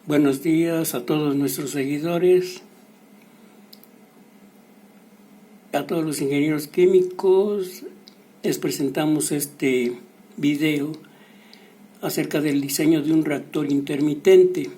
Buenos días a todos nuestros seguidores, a todos los ingenieros químicos. Les presentamos este video acerca del diseño de un reactor intermitente.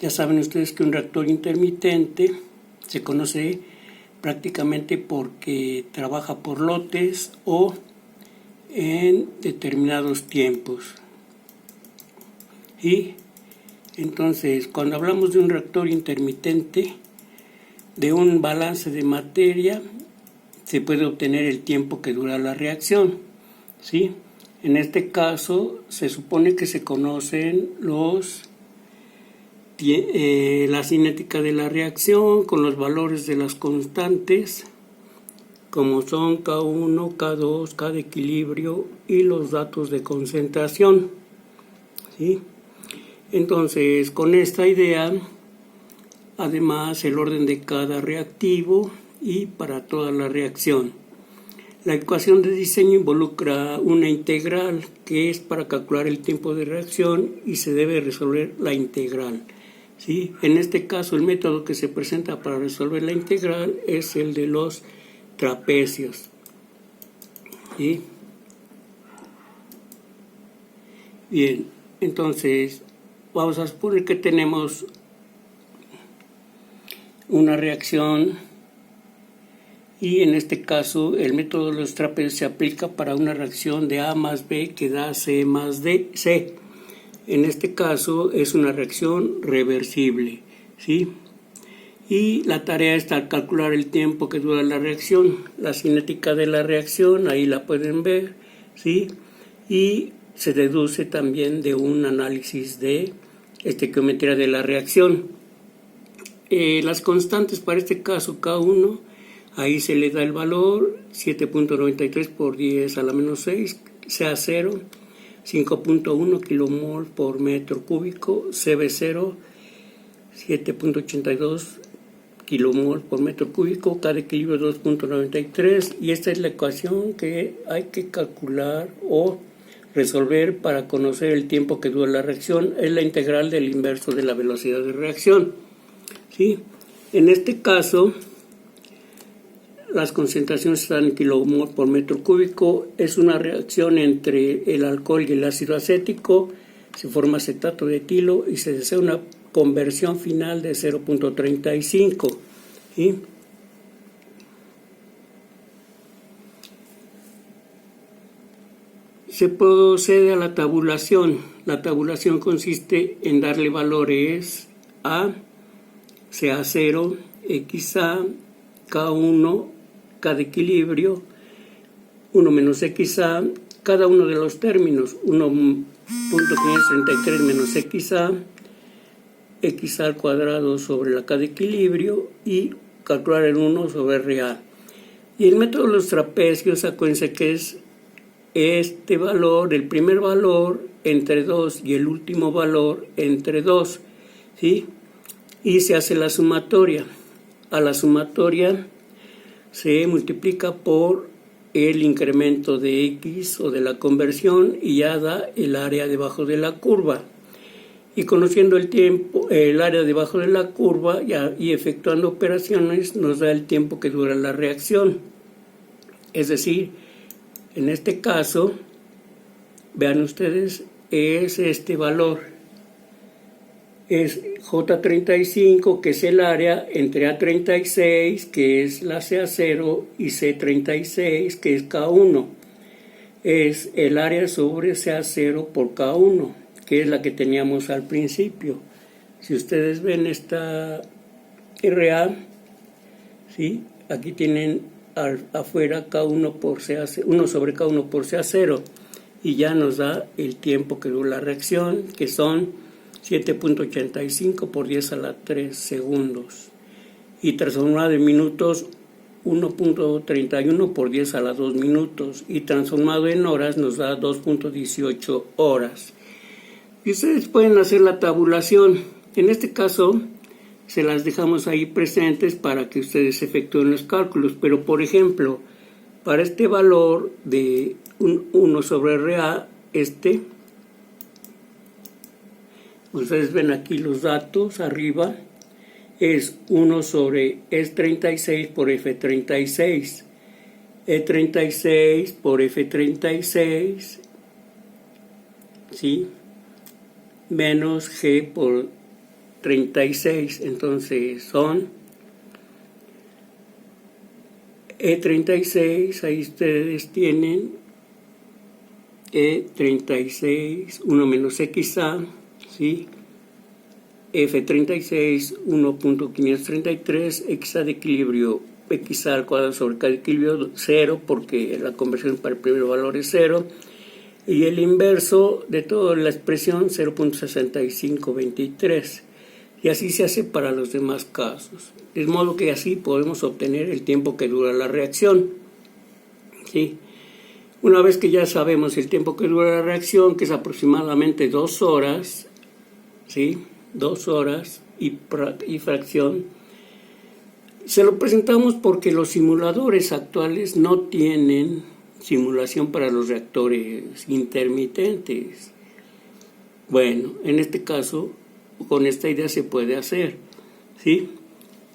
Ya saben ustedes que un reactor intermitente se conoce prácticamente porque trabaja por lotes o en determinados tiempos. Y entonces, cuando hablamos de un reactor intermitente, de un balance de materia, se puede obtener el tiempo que dura la reacción, ¿sí? En este caso, se supone que se conocen la cinética de la reacción con los valores de las constantes, como son K1, K2, K de equilibrio y los datos de concentración, ¿sí? Entonces, con esta idea, además el orden de cada reactivo y para toda la reacción. La ecuación de diseño involucra una integral que es para calcular el tiempo de reacción y se debe resolver la integral, ¿sí? En este caso, el método que se presenta para resolver la integral es el de los trapecios, ¿sí? Bien, entonces vamos a suponer que tenemos una reacción y en este caso el método de los trapecios se aplica para una reacción de A más B que da C más D, C. En este caso es una reacción reversible, ¿sí? Y la tarea está calcular el tiempo que dura la reacción, la cinética de la reacción, ahí la pueden ver, ¿sí? Y se deduce también de un análisis de estequiometría de la reacción. Las constantes para este caso K1, ahí se le da el valor 7.93 por 10 a la menos 6, CA0, 5.1 kilomol por metro cúbico, CB0, 7.82 kilomol por metro cúbico, K de equilibrio 2.93, y esta es la ecuación que hay que calcular o resolver para conocer el tiempo que dura la reacción. Es la integral del inverso de la velocidad de reacción, ¿sí? En este caso, las concentraciones están en kilomol por metro cúbico. Es una reacción entre el alcohol y el ácido acético. Se forma acetato de etilo y se desea una conversión final de 0.35, ¿sí? Se procede a la tabulación. La tabulación consiste en darle valores a CA0, XA, K1, K de equilibrio, 1 menos XA, cada uno de los términos, 1.533 menos XA, XA al cuadrado sobre la K de equilibrio y calcular el 1 sobre RA. Y el método de los trapecios, acuérdense que es este valor, el primer valor entre 2 y el último valor entre 2, ¿sí? Y se hace la sumatoria. A la sumatoria se multiplica por el incremento de X o de la conversión y ya da el área debajo de la curva. Y conociendo el tiempo, el área debajo de la curva y efectuando operaciones nos da el tiempo que dura la reacción. Es decir, en este caso, vean ustedes, es este valor. Es J35, que es el área, entre A36, que es la CA0, y C36, que es K1. Es el área sobre CA0 por K1, que es la que teníamos al principio. Si ustedes ven esta RA, ¿sí? Aquí tienen afuera K1 por CA0, 1 sobre K1 por CA0, y ya nos da el tiempo que dura la reacción, que son 7.85 por 10 a la 3 segundos. Y transformado en minutos, 1.31 por 10 a la 2 minutos. Y transformado en horas nos da 2.18 horas. Y ustedes pueden hacer la tabulación. En este caso, se las dejamos ahí presentes para que ustedes efectúen los cálculos. Pero, por ejemplo, para este valor de 1 sobre RA, Ustedes ven aquí los datos arriba. Es 1 sobre E36 por F36. E36 por F36, ¿sí? Menos G por 36. Entonces son E36, ahí ustedes tienen E36, 1 menos XA, ¿sí? F36, 1.533, XA de equilibrio, XA al cuadrado sobre K de equilibrio, 0, porque la conversión para el primer valor es 0, y el inverso de toda la expresión, 0.6523. Y así se hace para los demás casos. De modo que así podemos obtener el tiempo que dura la reacción, ¿sí? Una vez que ya sabemos el tiempo que dura la reacción, que es aproximadamente 2 horas, ¿sí? 2 horas y fracción, se lo presentamos porque los simuladores actuales no tienen simulación para los reactores intermitentes. Bueno, en este caso, con esta idea se puede hacer, ¿sí?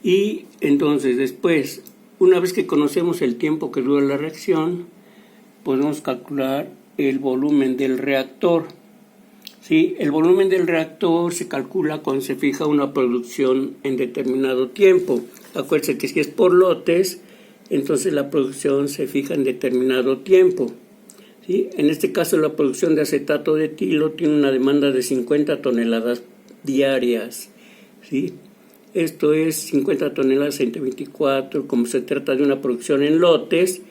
Y entonces después, una vez que conocemos el tiempo que dura la reacción, podemos calcular el volumen del reactor. ¿Sí? El volumen del reactor se calcula cuando se fija una producción en determinado tiempo. Acuérdense que si es por lotes, entonces la producción se fija en determinado tiempo. ¿Sí? En este caso, la producción de acetato de etilo tiene una demanda de 50 toneladas diarias. ¿Sí? Esto es 50 toneladas entre 24. Como se trata de una producción en lotes,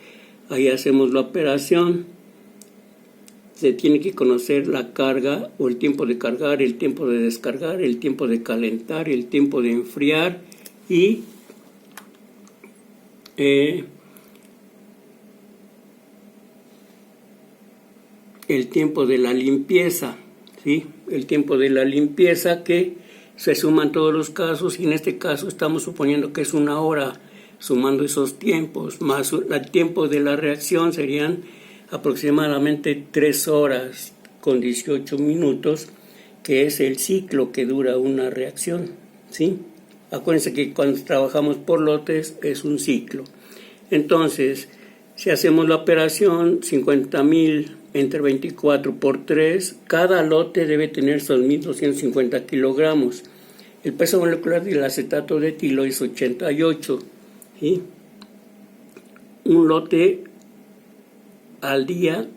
ahí hacemos la operación. Se tiene que conocer la carga o el tiempo de cargar, el tiempo de descargar, el tiempo de calentar, el tiempo de enfriar y el tiempo de la limpieza, ¿sí? El tiempo de la limpieza que se suman todos los casos, y en este caso estamos suponiendo que es 1 hora, sumando esos tiempos, más el tiempo de la reacción serían aproximadamente 3 horas con 18 minutos, que es el ciclo que dura una reacción, ¿sí? Acuérdense que cuando trabajamos por lotes es un ciclo. Entonces, si hacemos la operación 50.000 entre 24 por 3, cada lote debe tener 2.250 kilogramos. El peso molecular del acetato de etilo es 88, ¿sí? Un lote al día,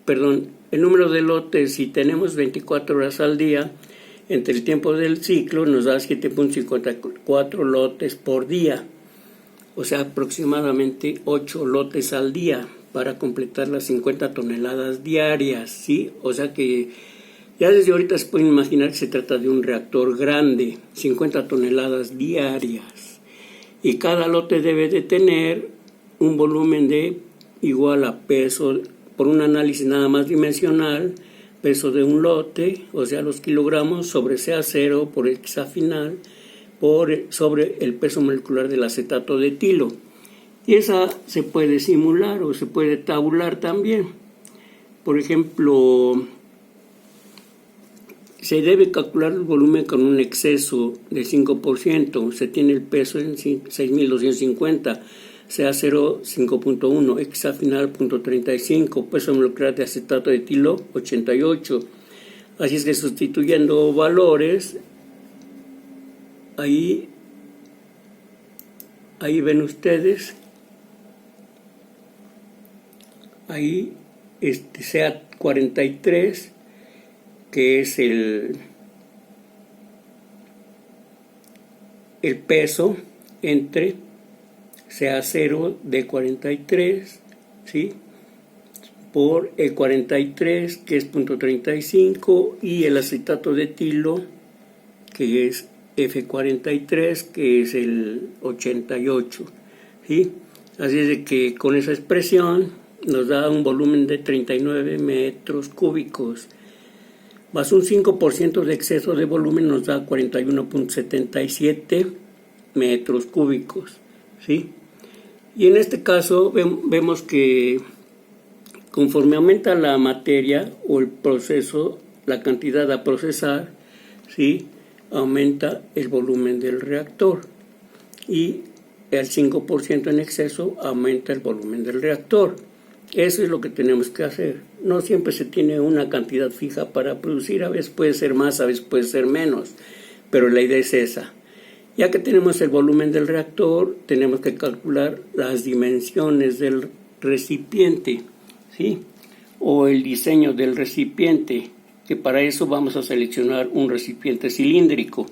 el número de lotes, si tenemos 24 horas al día, entre el tiempo del ciclo nos da 7.54 lotes por día, o sea, aproximadamente 8 lotes al día para completar las 50 toneladas diarias, ¿sí? O sea que ya desde ahorita se pueden imaginar que se trata de un reactor grande, 50 toneladas diarias, y cada lote debe de tener un volumen de igual a peso, por un análisis nada más dimensional, peso de un lote, o sea, los kilogramos sobre CA0 por XA final, sobre el peso molecular del acetato de etilo. Y esa se puede simular o se puede tabular también. Por ejemplo, se debe calcular el volumen con un exceso de 5%, se tiene el peso en 6.250, CA0 5.1, XA final 0.35, peso molecular de acetato de etilo 88. Así es que sustituyendo valores, ahí ven ustedes, ahí sea 43, que es el peso entre CA0 de 43, ¿sí? Por E43, que es 0.35, y el acetato de etilo, que es F43, que es el 88, ¿sí? Así es de que con esa expresión nos da un volumen de 39 metros cúbicos, más un 5% de exceso de volumen nos da 41.77 metros cúbicos, ¿sí? Y en este caso vemos que conforme aumenta la materia o el proceso, la cantidad a procesar, ¿sí?, aumenta el volumen del reactor, y el 5% en exceso aumenta el volumen del reactor. Eso es lo que tenemos que hacer. No siempre se tiene una cantidad fija para producir, a veces puede ser más, a veces puede ser menos, pero la idea es esa. Ya que tenemos el volumen del reactor, tenemos que calcular las dimensiones del recipiente, ¿sí?, o el diseño del recipiente, que para eso vamos a seleccionar un recipiente cilíndrico.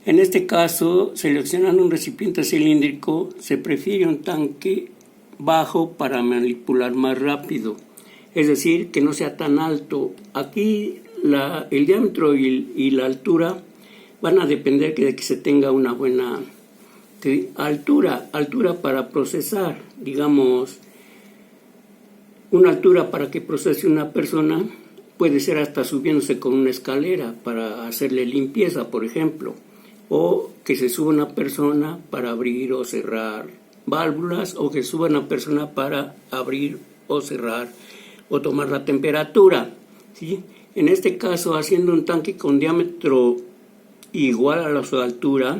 En este caso, seleccionando un recipiente cilíndrico, se prefiere un tanque bajo para manipular más rápido, es decir, que no sea tan alto. Aquí el diámetro y la altura van a depender de que se tenga una buena altura para procesar, digamos, una altura para que procese una persona puede ser hasta subiéndose con una escalera para hacerle limpieza, por ejemplo, o que se suba una persona para abrir o cerrar válvulas, o que suba una persona para abrir o cerrar o tomar la temperatura, ¿sí? En este caso, haciendo un tanque con diámetro igual a su altura,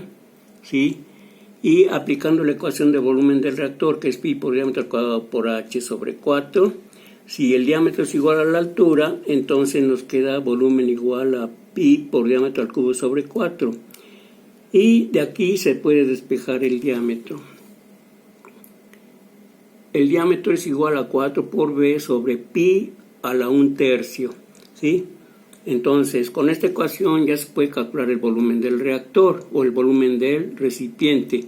¿sí?, y aplicando la ecuación de volumen del reactor, que es pi por diámetro al cuadrado por h sobre 4. Si el diámetro es igual a la altura, entonces nos queda volumen igual a pi por diámetro al cubo sobre 4. Y de aquí se puede despejar el diámetro. El diámetro es igual a 4 por b sobre pi a la 1/3, ¿sí? Entonces, con esta ecuación ya se puede calcular el volumen del reactor o el volumen del recipiente.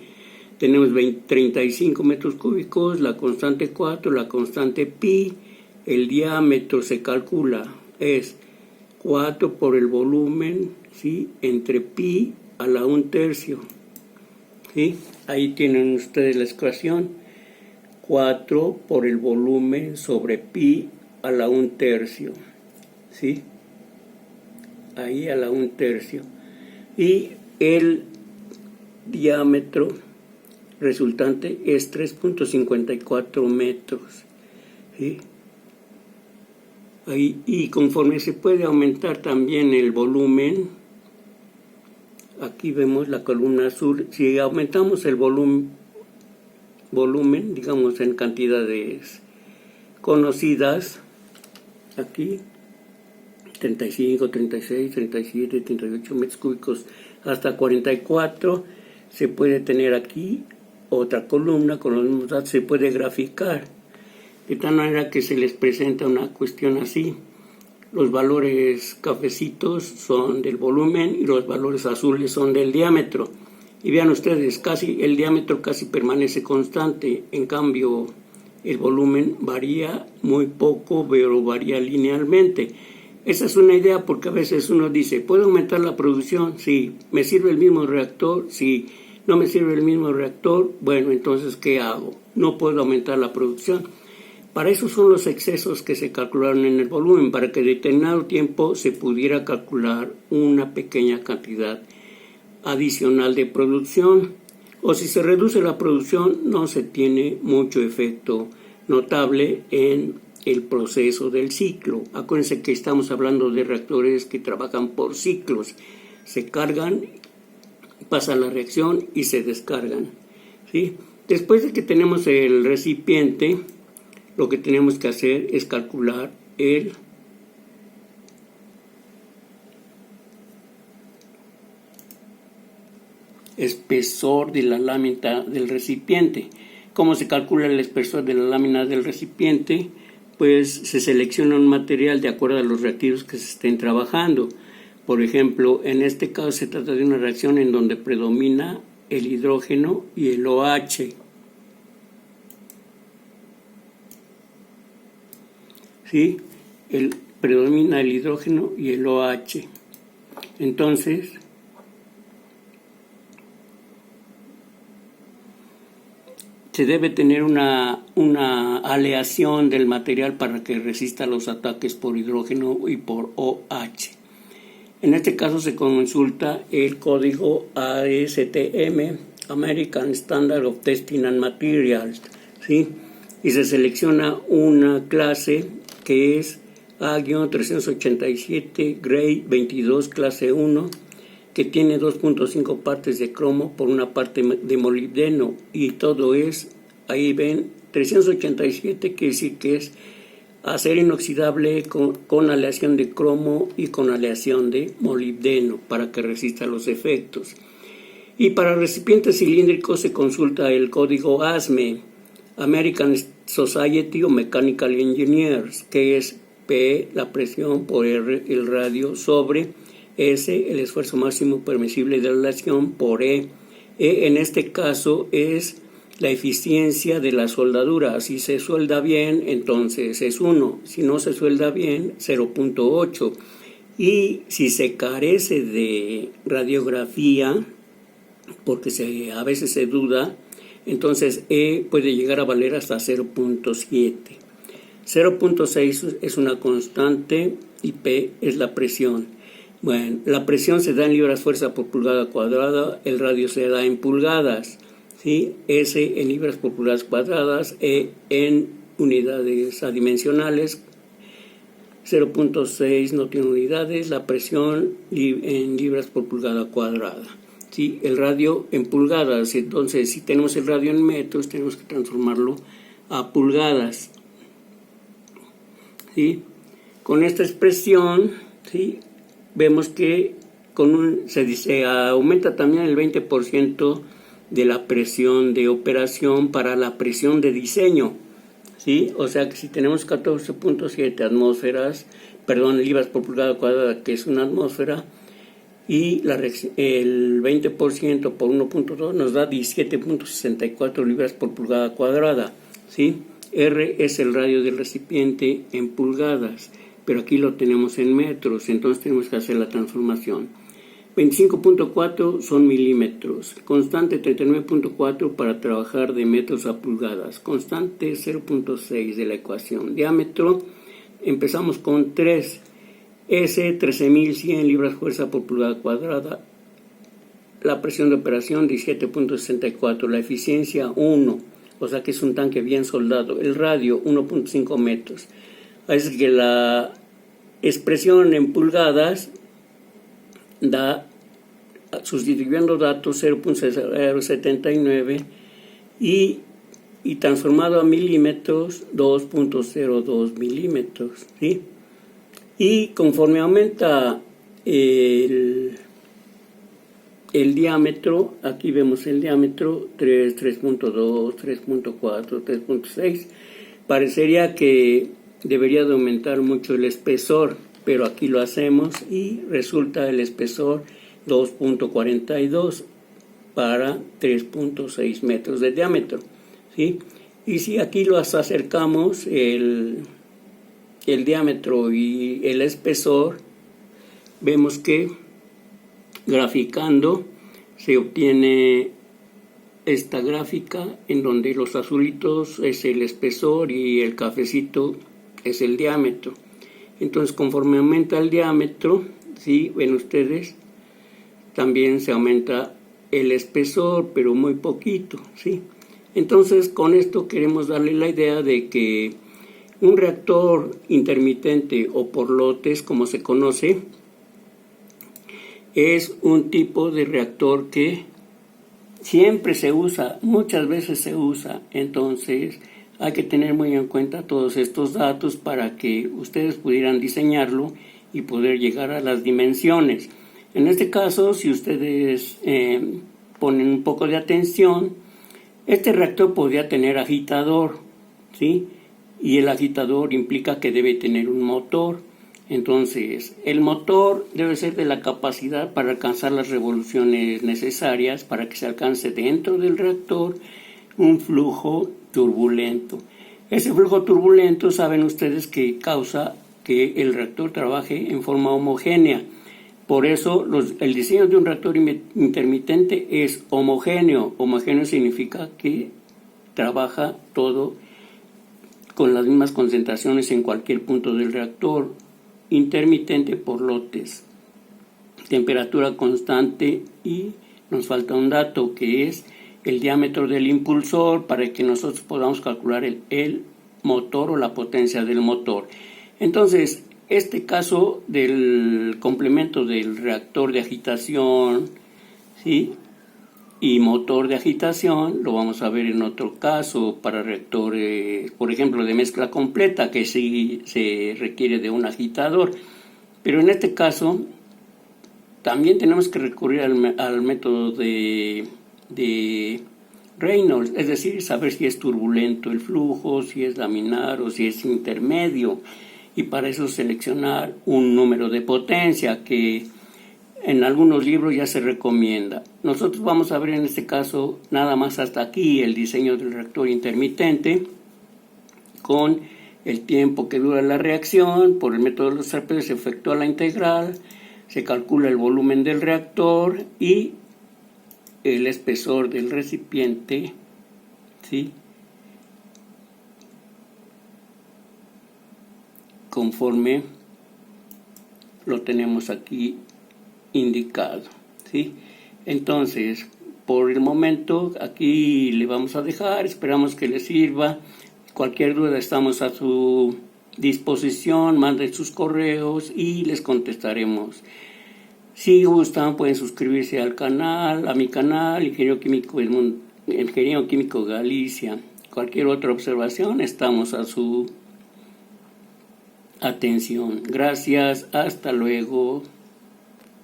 Tenemos 35 metros cúbicos, la constante 4, la constante pi. El diámetro se calcula, es 4 por el volumen, ¿sí?, entre pi a la 1/3, ¿sí? Ahí tienen ustedes la ecuación, 4 por el volumen sobre pi a la 1/3, ¿sí? Ahí a la 1/3. Y el diámetro resultante es 3.54 metros, ¿sí? Ahí, y conforme se puede aumentar también el volumen, aquí vemos la columna azul, si aumentamos el volumen, digamos en cantidades conocidas, aquí 35, 36, 37, 38 metros cúbicos hasta 44, se puede tener aquí otra columna con los mismos datos, se puede graficar, de tal manera que se les presenta una cuestión así. Los valores cafecitos son del volumen y los valores azules son del diámetro. Y vean ustedes, el diámetro casi permanece constante, en cambio el volumen varía muy poco, pero varía linealmente. Esa es una idea porque a veces uno dice, ¿puedo aumentar la producción? Sí. ¿Me sirve el mismo reactor? Sí. ¿No me sirve el mismo reactor? Bueno, entonces, ¿qué hago? No puedo aumentar la producción. Para eso son los excesos que se calcularon en el volumen, para que en determinado tiempo se pudiera calcular una pequeña cantidad adicional de producción. O si se reduce la producción, no se tiene mucho efecto notable en el proceso del ciclo. Acuérdense que estamos hablando de reactores que trabajan por ciclos. Se cargan, pasa la reacción y se descargan, ¿sí? Después de que tenemos el recipiente, lo que tenemos que hacer es calcular el espesor de la lámina del recipiente. ¿Cómo se calcula el espesor de la lámina del recipiente? Pues se selecciona un material de acuerdo a los reactivos que se estén trabajando. Por ejemplo, en este caso se trata de una reacción en donde predomina el hidrógeno y el OH. ¿Sí? Predomina el hidrógeno y el OH. Entonces, se debe tener una aleación del material para que resista los ataques por hidrógeno y por OH. En este caso se consulta el código ASTM, American Standard of Testing and Materials, ¿sí? Y se selecciona una clase que es A-387 Gray 22 clase 1, que tiene 2.5 partes de cromo por una parte de molibdeno, y todo es, ahí ven, 387 quiere decir que es acero inoxidable con aleación de cromo y con aleación de molibdeno para que resista los efectos. Y para recipientes cilíndricos se consulta el código ASME, American Society of Mechanical Engineers, que es P, la presión, por R, el radio, sobre S, el esfuerzo máximo permisible de la aleación, por E. E en este caso es la eficiencia de la soldadura. Si se suelda bien, entonces es 1. Si no se suelda bien, 0.8. Y si se carece de radiografía, porque a veces se duda, entonces E puede llegar a valer hasta 0.7. 0.6 es una constante y P es la presión. Bueno, la presión se da en libras fuerza por pulgada cuadrada, el radio se da en pulgadas, ¿sí? S en libras por pulgadas cuadradas, E en unidades adimensionales, 0.6 no tiene unidades, la presión en libras por pulgada cuadrada. ¿Sí? El radio en pulgadas, entonces si tenemos el radio en metros, tenemos que transformarlo a pulgadas. ¿Sí? Con esta expresión, ¿sí? Vemos que se aumenta también el 20% de la presión de operación para la presión de diseño. ¿Sí? O sea que si tenemos 14.7 libras por pulgada cuadrada, que es una atmósfera, y el 20% por 1.2 nos da 17.64 libras por pulgada cuadrada, ¿sí? R es el radio del recipiente en pulgadas, pero aquí lo tenemos en metros, entonces tenemos que hacer la transformación. 25.4 son milímetros, constante 39.4 para trabajar de metros a pulgadas, constante 0.6 de la ecuación. Diámetro, empezamos con 3, S 13.100 libras fuerza por pulgada cuadrada, la presión de operación 17.64, la eficiencia 1, o sea que es un tanque bien soldado, el radio 1.5 metros. Así que la expresión en pulgadas da, sustituyendo datos, 0.079 y transformado a milímetros, 2.02 milímetros, ¿sí? Y conforme aumenta el diámetro, aquí vemos el diámetro 3, 3.2, 3.4, 3.6, parecería que debería de aumentar mucho el espesor, pero aquí lo hacemos y resulta el espesor 2.42 para 3.6 metros de diámetro, ¿sí? Y si aquí lo acercamos, el diámetro y el espesor, vemos que graficando se obtiene esta gráfica en donde los azulitos es el espesor y el cafecito es el diámetro. Entonces, conforme aumenta el diámetro, ¿sí? Ven ustedes, también se aumenta el espesor, pero muy poquito, ¿sí? Entonces, con esto queremos darle la idea de que un reactor intermitente o por lotes, como se conoce, es un tipo de reactor que siempre se usa, muchas veces se usa. Entonces hay que tener muy en cuenta todos estos datos para que ustedes pudieran diseñarlo y poder llegar a las dimensiones. En este caso, si ustedes ponen un poco de atención, este reactor podría tener agitador, ¿sí? Y el agitador implica que debe tener un motor. Entonces, el motor debe ser de la capacidad para alcanzar las revoluciones necesarias para que se alcance dentro del reactor un flujo turbulento. Ese flujo turbulento, saben ustedes que causa que el reactor trabaje en forma homogénea. Por eso el diseño de un reactor intermitente es homogéneo. Homogéneo significa que trabaja todo con las mismas concentraciones en cualquier punto del reactor. Intermitente por lotes, temperatura constante, y nos falta un dato que es el diámetro del impulsor para que nosotros podamos calcular el motor o la potencia del motor. Entonces, este caso del complemento del reactor de agitación, ¿sí?, y motor de agitación lo vamos a ver en otro caso para reactores, por ejemplo, de mezcla completa, que sí se requiere de un agitador. Pero en este caso también tenemos que recurrir al método de Reynolds, es decir, saber si es turbulento el flujo, si es laminar o si es intermedio, y para eso seleccionar un número de potencia que en algunos libros ya se recomienda. Nosotros vamos a ver en este caso nada más hasta aquí el diseño del reactor intermitente con el tiempo que dura la reacción. Por el método de los trapecios se efectúa la integral, se calcula el volumen del reactor y el espesor del recipiente, ¿sí?, conforme lo tenemos aquí indicado, ¿sí? Entonces, por el momento aquí le vamos a dejar, esperamos que les sirva. Cualquier duda estamos a su disposición, manden sus correos y les contestaremos. Si gustan pueden suscribirse al canal, a mi canal, Ingeniero Químico Galicia. Cualquier otra observación estamos a su atención. Gracias, hasta luego.